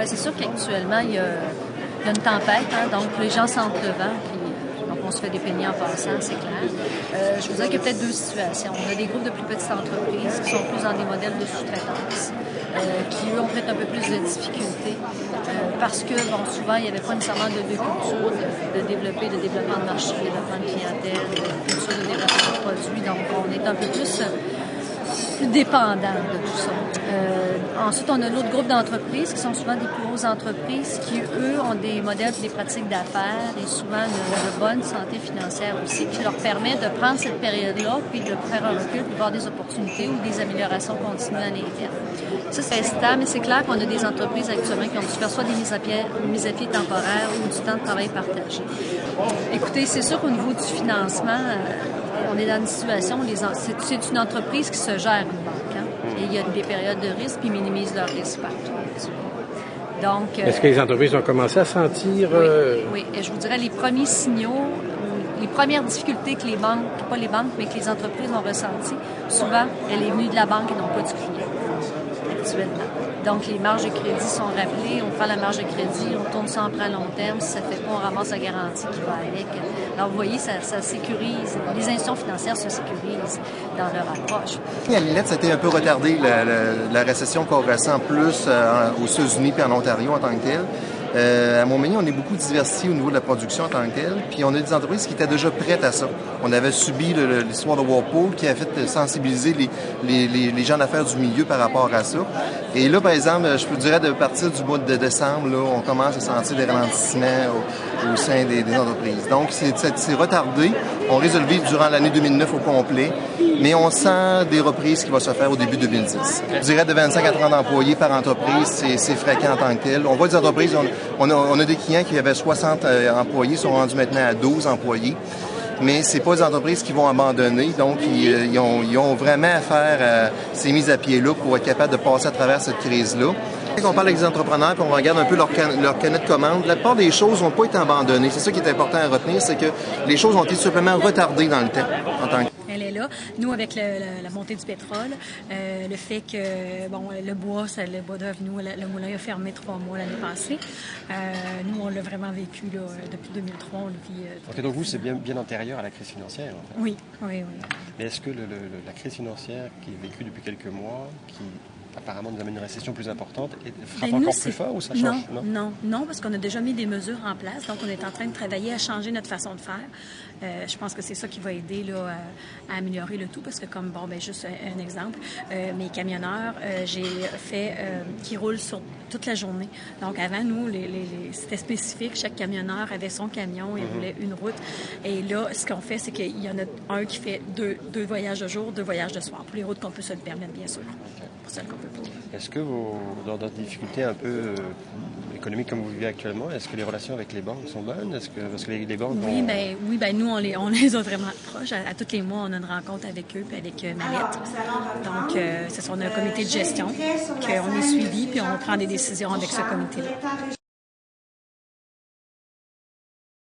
Bien, c'est sûr qu'actuellement, il y a une tempête, hein, donc les gens sentent le vent, puis donc on se fait dépeigner en passant, c'est clair. Je vous dirais qu'il y a peut-être deux situations. On a des groupes de plus petites entreprises qui sont plus dans des modèles de sous-traitance, qui, eux, ont peut-être un peu plus de difficultés, parce que, bon, souvent, il n'y avait pas nécessairement de culture de développement de marché, de développement de clientèle, de culture de développement de produits, donc on est un peu plus dépendant de tout ça. Ensuite, on a l'autre groupe d'entreprises qui sont souvent des plus grosses entreprises qui, eux, ont des modèles et des pratiques d'affaires et souvent de bonne santé financière aussi, qui leur permet de prendre cette période-là puis de faire un recul pour voir des opportunités ou des améliorations continues à l'interne. Ça, c'est stable, mais c'est clair qu'on a des entreprises actuellement qui ont dû faire soit des mises à pied temporaires ou du temps de travail partagé. Écoutez, c'est sûr qu'au niveau du financement, on est dans une situation où c'est une entreprise qui se gère une banque. Hein? Et il y a des périodes de risque, puis ils minimisent leurs risques partout. Donc, est-ce que les entreprises ont commencé à sentir... Oui, et je vous dirais les premiers signaux, les premières difficultés que les banques, pas les banques, mais que les entreprises ont ressenties, souvent, elle est venue de la banque et non pas du client, actuellement. Donc, les marges de crédit sont rappelées, on prend la marge de crédit, on tourne ça en prêt à long terme, si ça ne fait pas, on ramasse la garantie qui va avec. Alors, vous voyez, ça sécurise, les institutions financières se sécurisent dans leur approche. À l'INET, ça a été un peu retardé, la récession qu'on ressent plus aux États-Unis et en Ontario en tant que tel. À Montmagny, on est beaucoup diversifié au niveau de la production en tant que telle, puis on a des entreprises qui étaient déjà prêtes à ça. On avait subi l'histoire de Whirlpool qui a fait sensibiliser les gens d'affaires du milieu par rapport à ça. Et là, par exemple, je vous dirais, de partir du mois de décembre, là, on commence à sentir des ralentissements au sein des entreprises. Donc, c'est retardé. On risque de le vivre durant l'année 2009 au complet, mais on sent des reprises qui vont se faire au début 2010. Je dirais de 25 à 30 employés par entreprise, c'est fréquent en tant que tel. On voit des entreprises, on a des clients qui avaient 60 employés, sont rendus maintenant à 12 employés. Mais c'est pas des entreprises qui vont abandonner, donc ils ont vraiment à faire ces mises à pied-là pour être capables de passer à travers cette crise-là. Quand on parle avec les entrepreneurs et on regarde un peu leur carnet de commandes, la plupart des choses n'ont pas été abandonnées. C'est ça qui est important à retenir, c'est que les choses ont été simplement retardées dans le temps en tant que... Elle est là. Nous, avec la montée du pétrole, le fait que, bon, le bois d'œuvre, nous, le moulin a fermé 3 mois l'année passée. Nous, on l'a vraiment vécu là, depuis 2003. On le vit. OK, donc vous, c'est bien antérieur à la crise financière, en fait. Oui. Mais est-ce que la crise financière qui est vécue depuis quelques mois, qui apparemment nous amène une récession plus importante, frappe encore plus fort ou ça change? Non, parce qu'on a déjà mis des mesures en place. Donc, on est en train de travailler à changer notre façon de faire. Je pense que c'est ça qui va aider là, à améliorer le tout, parce que comme, juste un exemple, mes camionneurs, j'ai fait qui roulent sur toute la journée. Donc, avant, nous, c'était spécifique. Chaque camionneur avait son camion, il roulait une route. Et là, ce qu'on fait, c'est qu'il y en a un qui fait deux voyages de jour, 2 voyages de soir, pour les routes qu'on peut se le permettre, bien sûr. Pour celles qu'on peut pas. Est-ce que dans des difficultés un peu économiques comme vous vivez actuellement, est-ce que les relations avec les banques sont bonnes? Parce que les banques nous, on les a vraiment proches. À tous les mois, on a une rencontre avec eux puis avec Mallette. Donc, on a un comité de gestion qu'on est suivi puis on prend des décisions avec ce comité-là.